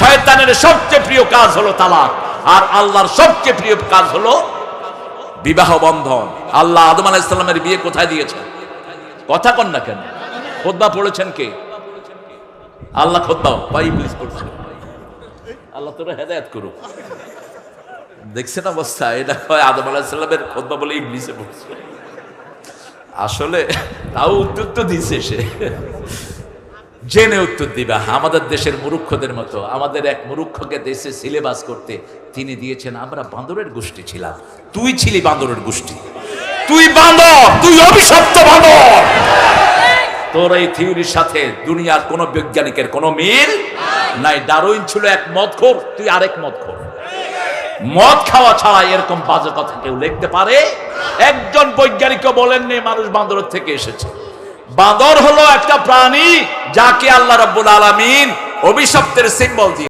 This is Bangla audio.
শয়তানের সবচেয়ে প্রিয় কাজ হলো তালাক, আর আল্লাহর সবচেয়ে প্রিয় কাজ হলো বিবাহ বন্ধন। আল্লাহ আদম আলাইহিস সালামের বিয়ে কোথায় দিয়েছেন? কথা কন না কেন? খুতবা পড়েছেন কে? আল্লাহ খুতবা বা ইবলিস পড়ছে? আল্লাহ তোরা হেদায়েত করুক। দেখছেন অবস্থা? এটা হয় আদম আলাইহিস সালামের খুতবা বলে ইবলিসে পড়ছে। আসলে তাও উত্তর তো দিছে সে, জেনে উত্তর দিবা। আমাদের দেশের মূর্খদের মতো আমাদের এক মূর্খকে দেশে সিলেবাস করতে তিনি দিয়েছেন আমরা বান্দরের গোষ্ঠী ছিলাম। তুই ছিলি বান্দরের গোষ্ঠী, তুই বান্দর, তুই অভিশপ্ত বান্দর। তোর এই থিওরির সাথে দুনিয়ার কোন বৈজ্ঞানিকের কোনো মিল নাই। ডারউইন ছিল এক মদখোর, তুই আরেক মদখোর। মদ খাওয়া ছাড়া এরকম বাজে কথা কেউ লিখতে পারে? একজন বৈজ্ঞানিকও বলেননি মানুষ বান্দরের থেকে এসেছে। বাঁদর হলো একটা প্রাণী যাকে আল্লাহ রাব্বুল আলামিন অভিশপ্তের সিম্বল দিয়ে